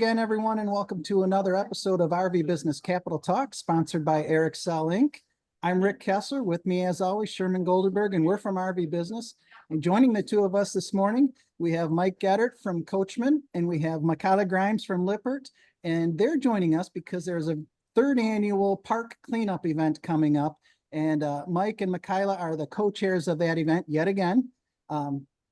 again, everyone, and welcome to another episode of RV Business Capital Talk, sponsored by Eric Sell Inc. I'm Rick Kessler. With me, as always, Sherman Goldenberg, and we're from RV Business. And joining the two of us this morning, we have Mike Gaeddert from Coachman, and we have Michilah Grimes from Lippert. And they're joining us because there's a third annual park cleanup event coming up. And Mike and Michilah are the co-chairs of that event yet again.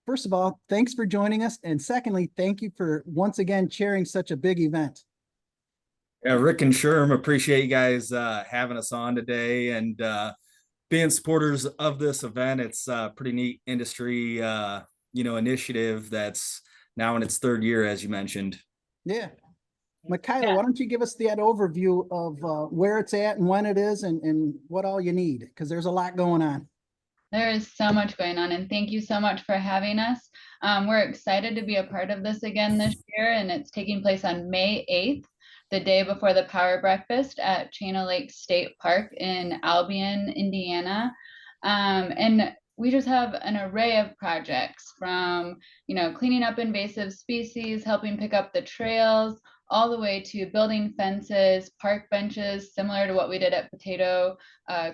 First of all, thanks for joining us. And secondly, thank you for once again chairing such a big event. Yeah, Rick and Sherm, appreciate you guys having us on today and being supporters of this event. It's a pretty neat industry, initiative that's now in its third year, as you mentioned. Yeah. Michilah, why don't you give us that overview of where it's at and when it is and what all you need, because there's a lot going on. There is so much going on, and thank you so much for having us. We're excited to be a part of this again this year, and it's taking place on May 8th, the day before the Power Breakfast at Channel Lake State Park in Albion, Indiana. And we just have an array of projects from, cleaning up invasive species, helping pick up the trails, all the way to building fences, park benches, similar to what we did at Potato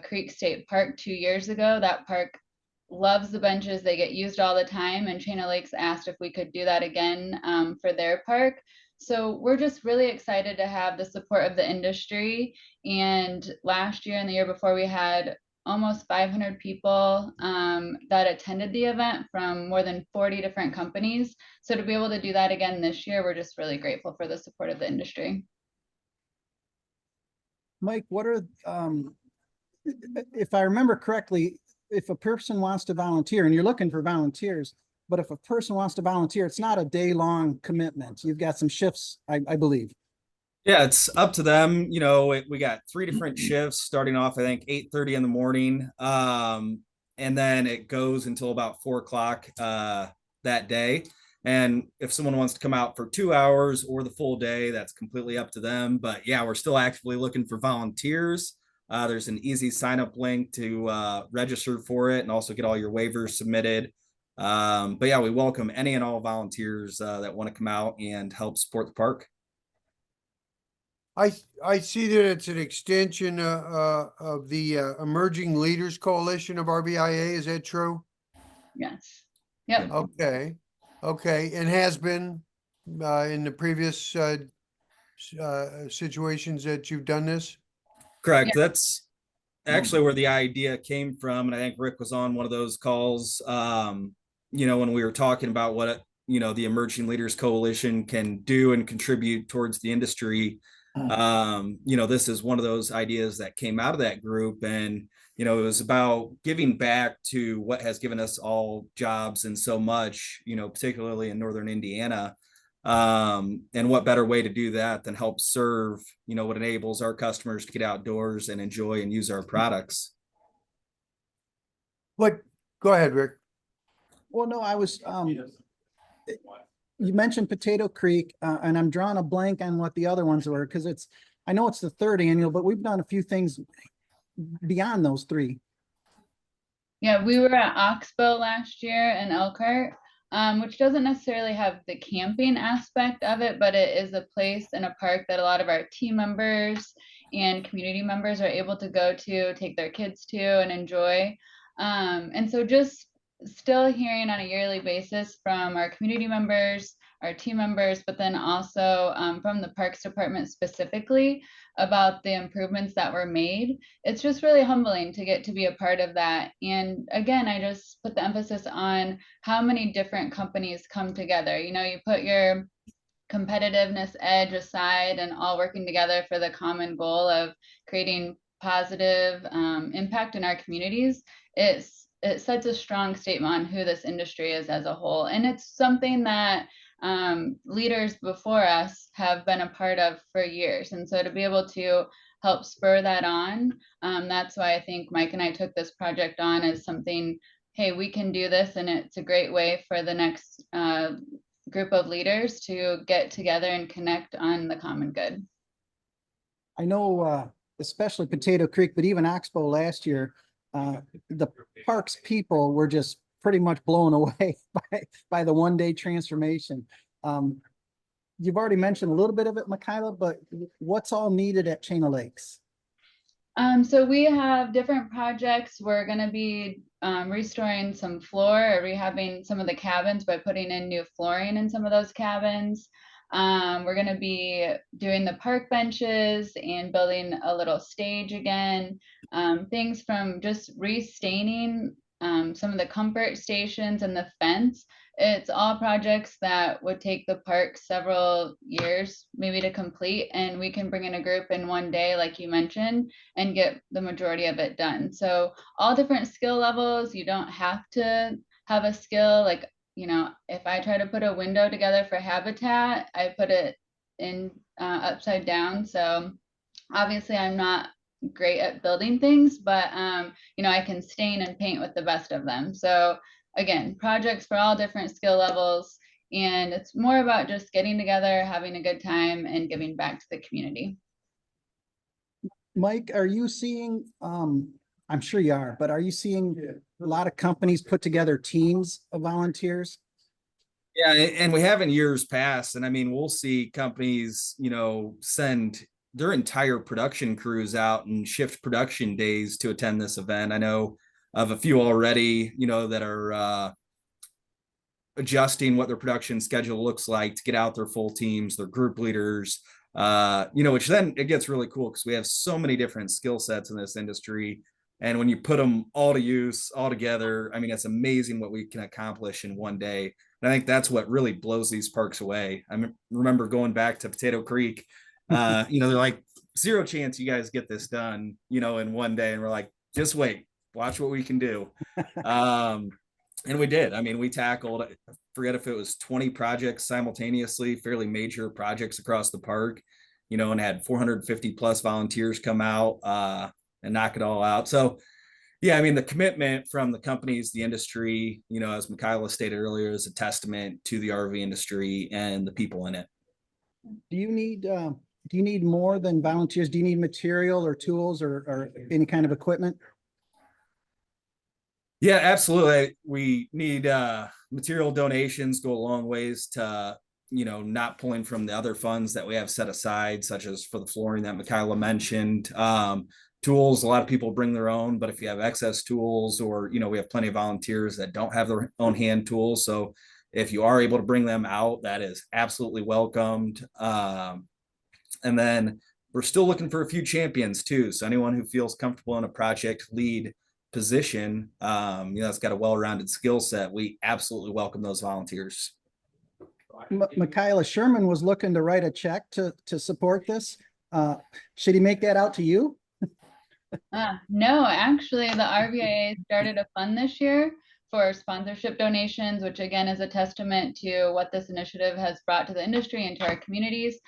Creek State Park 2 years ago. That park loves the benches. They get used all the time, and Channel Lakes asked if we could do that again for their park. So we're just really excited to have the support of the industry. And last year and the year before, we had almost 500 people that attended the event from more than 40 different companies. So to be able to do that again this year, we're just really grateful for the support of the industry. Mike, what are, if I remember correctly, if a person wants to volunteer, and you're looking for volunteers, but if a person wants to volunteer, it's not a day-long commitment. You've got some shifts, I believe. Yeah, it's up to them. We got 3 different shifts starting off, I think, 8:30 in the morning. And then it goes until about 4 o'clock that day. And if someone wants to come out for 2 hours or the full day, that's completely up to them. But yeah, we're still actively looking for volunteers. There's an easy sign-up link to register for it and also get all your waivers submitted. But yeah, we welcome any and all volunteers that want to come out and help support the park. I see that it's an extension of the Emerging Leaders Coalition of RVIA. Is that true? Yes. Yep. Okay. And has been in the previous situations that you've done this? Correct. Yeah. That's actually where the idea came from. And I think Rick was on one of those calls, when we were talking about what, the Emerging Leaders Coalition can do and contribute towards the industry. This is one of those ideas that came out of that group, and it was about giving back to what has given us all jobs and so much, particularly in northern Indiana. And what better way to do that than help serve, what enables our customers to get outdoors and enjoy and use our products. Go ahead, Rick. Well, no, I was you mentioned Potato Creek, and I'm drawing a blank on what the other ones were, because I know it's the third annual, but we've done a few things beyond those 3. Yeah, we were at Oxbow last year in Elkhart, which doesn't necessarily have the camping aspect of it, but it is a place in a park that a lot of our team members and community members are able to go to, take their kids to, and enjoy. And so just still hearing on a yearly basis from our community members, our team members, but then also from the Parks Department specifically about the improvements that were made. It's just really humbling to get to be a part of that. And again, I just put the emphasis on how many different companies come together. You put your competitiveness edge aside and all working together for the common goal of creating positive impact in our communities. It sets a strong statement on who this industry is as a whole. And it's something that leaders before us have been a part of for years. And so to be able to help spur that on, that's why I think Mike and I took this project on as something, hey, we can do this. And it's a great way for the next group of leaders to get together and connect on the common good. I know, especially Potato Creek, but even Oxbow last year, the parks people were just pretty much blown away by the one-day transformation. you've already mentioned a little bit of it, Michilah, but what's all needed at Chain of Lakes? So we have different projects. We're going to be restoring some floor or rehabbing some of the cabins by putting in new flooring in some of those cabins. We're going to be doing the park benches and building a little stage again. Things from just restaining some of the comfort stations and the fence. It's all projects that would take the park several years maybe to complete, and we can bring in a group in one day, like you mentioned, and get the majority of it done. So all different skill levels. You don't have to have a skill. Like, you know, if I try to put a window together for habitat, I put it in upside down. So obviously I'm not great at building things, but you know, I can stain and paint with the best of them. So again, projects for all different skill levels, and it's more about just getting together, having a good time, and giving back to the community. Mike, are you seeing, I'm sure you are, but are you seeing a lot of companies put together teams of volunteers? Yeah, and we have in years past, and I mean, we'll see companies, you know, send their entire production crews out and shift production days to attend this event. I know of a few already, you know, that are adjusting what their production schedule looks like to get out their full teams, their group leaders, you know, which then it gets really cool because we have so many different skill sets in this industry. And when you put them all to use, all together, I mean, it's amazing what we can accomplish in one day. And I think that's what really blows these parks away. I remember going back to Potato Creek, you know, they're like, zero chance you guys get this done, you know, in one day. And we're like, just wait, watch what we can do. And we did. I mean, we tackled, I forget if it was 20 projects simultaneously, fairly major projects across the park, you know, and had 450 plus volunteers come out and knock it all out. So, yeah, I mean, the commitment from the companies, the industry, you know, as Michilah stated earlier, is a testament to the RV industry and the people in it. Do you need more than volunteers? Do you need material or tools or any kind of equipment? Yeah, absolutely. We need material donations, go a long ways to, you know, not pulling from the other funds that we have set aside, such as for the flooring that Michilah mentioned. Tools, a lot of people bring their own, but if you have excess tools, or, you know, we have plenty of volunteers that don't have their own hand tools. So if you are able to bring them out, that is absolutely welcomed. And then we're still looking for a few champions too. So anyone who feels comfortable in a project lead position, you know, that's got a well-rounded skill set, we absolutely welcome those volunteers. Michilah, Sherman was looking to write a check to support this. Should he make that out to you? No, actually, the RVIA started a fund this year for sponsorship donations, which again is a testament to what this initiative has brought to the industry and to our communities.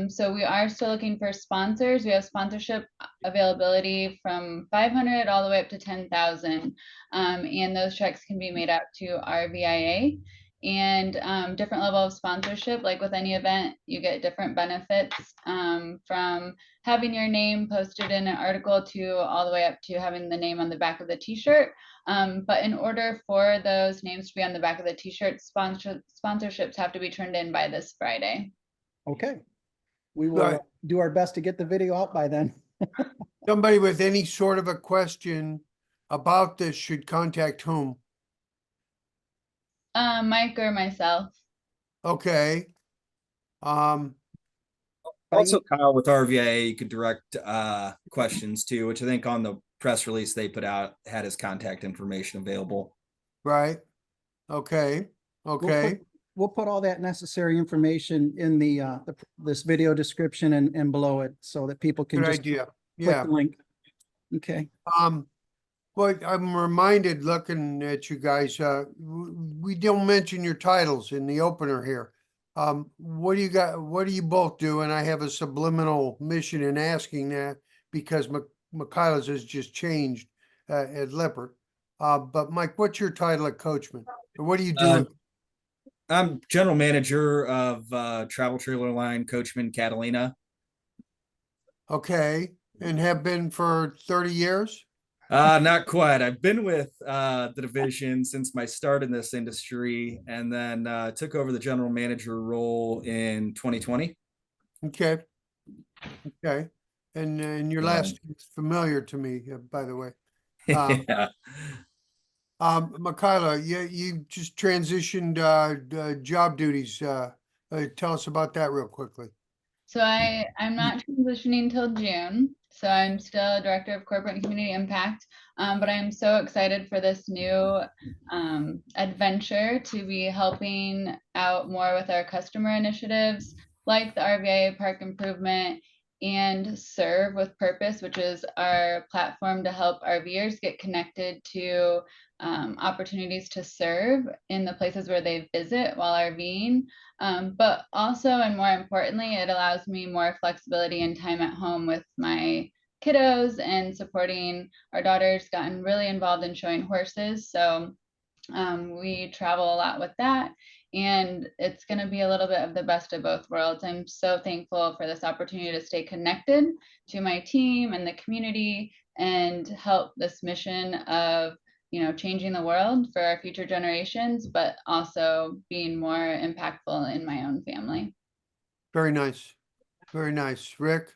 So we are still looking for sponsors. We have sponsorship availability from 500 all the way up to 10,000. And those checks can be made out to RVIA. And different level of sponsorship, like with any event, you get different benefits from having your name posted in an article to all the way up to having the name on the back of the t-shirt. But in order for those names to be on the back of the t-shirt, sponsorships have to be turned in by this Friday. Okay. We will do our best to get the video out by then. Somebody with any sort of a question about this should contact whom? Mike or myself. Okay. Also, Kyle with RVIA, you could direct questions to, which I think on the press release they put out had his contact information available. Right. Okay. Okay. We'll put all that necessary information in this video description and below it so that people can Good just idea. click Yeah. the link. Okay. But I'm reminded looking at you guys, we don't mention your titles in the opener here. What do you got? What do you both do? And I have a subliminal mission in asking that because Michilah's has just changed at Lippert. But Mike, what's your title at Coachman? Or what do you do? I'm general manager of travel trailer line Coachman Catalina. Okay. And have been for 30 years? Not quite. I've been with the division since my start in this industry, and then took over the general manager role in 2020. Okay. Okay. And your Yeah. last name's familiar to me, by the way. Um, Yeah. Michilah, you just transitioned job duties. Tell us about that real quickly. So I'm not transitioning till June. So I'm still Director of Corporate and Community Impact. But I'm so excited for this new adventure to be helping out more with our customer initiatives like the RVIA Park Improvement and Serve with Purpose, which is our platform to help RVers get connected to opportunities to serve in the places where they visit while RVing. But also, and more importantly, it allows me more flexibility and time at home with my kiddos and supporting our daughter's gotten really involved in showing horses. So we travel a lot with that. And it's going to be a little bit of the best of both worlds. I'm so thankful for this opportunity to stay connected to my team and the community and help this mission of changing the world for our future generations, but also being more impactful in my own family. Very nice. Very nice. Rick?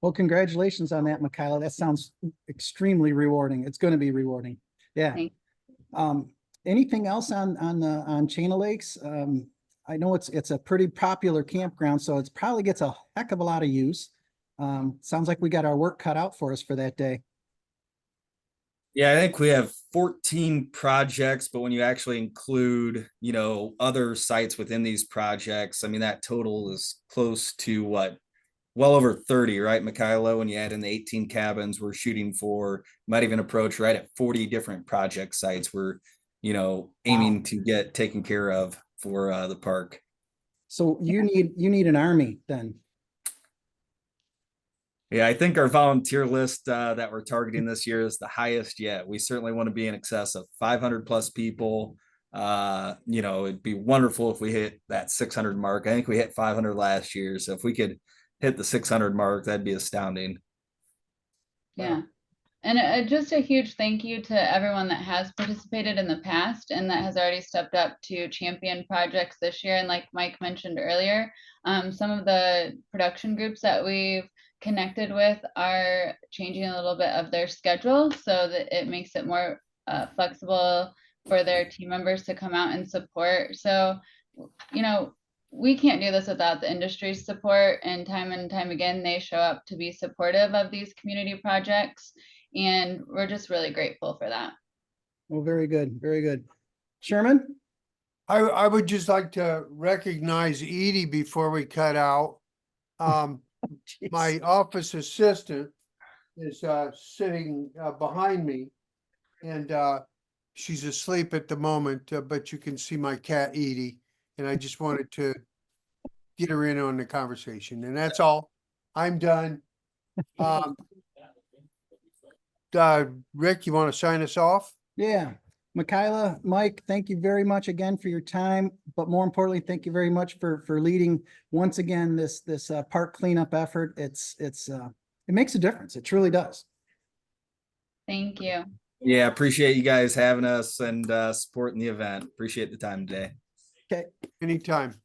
Well, congratulations on that, Michilah. That sounds extremely rewarding. It's going to be rewarding. Yeah. Thank Anything else on Chain of Lakes? I know it's a pretty popular campground, so it's probably gets a heck of a lot of use. Sounds like we got our work cut out for us for that day. Yeah, I think we have 14 projects, but when you actually include, other sites within these projects, I mean, that total is close to well over 30, right, Michilah? When you add in the 18 cabins, we're shooting for, might even approach right at 40 different project sites we're, aiming to get taken care of for the park. So you need an army then. Yeah, I think our volunteer list that we're targeting this year is the highest yet. We certainly want to be in excess of 500 plus people. It'd be wonderful if we hit that 600 mark. I think we hit 500 last year. So if we could hit the 600 mark, that'd be astounding. Yeah. And just a huge thank you to everyone that has participated in the past and that has already stepped up to champion projects this year. And like Mike mentioned earlier, some of the production groups that we've connected with are changing a little bit of their schedule so that it makes it more flexible for their team members to come out and support. So, we can't do this without the industry's support, and time again, they show up to be supportive of these community projects. And we're just really grateful for that. Well, very good. Very good. Sherman? I would just like to recognize Edie before we cut out. My office assistant is sitting behind me, and she's asleep at the moment, but you can see my cat Edie, and I just wanted to get her in on the conversation, and that's all. I'm done. Rick, you want to sign us off? Yeah. Michilah, Mike, thank you very much again for your time, but more importantly, thank you very much for leading once again this park cleanup effort. It makes a difference. It truly does. Thank you. Yeah, appreciate you guys having us and supporting the event. Appreciate the time today. Okay. Anytime.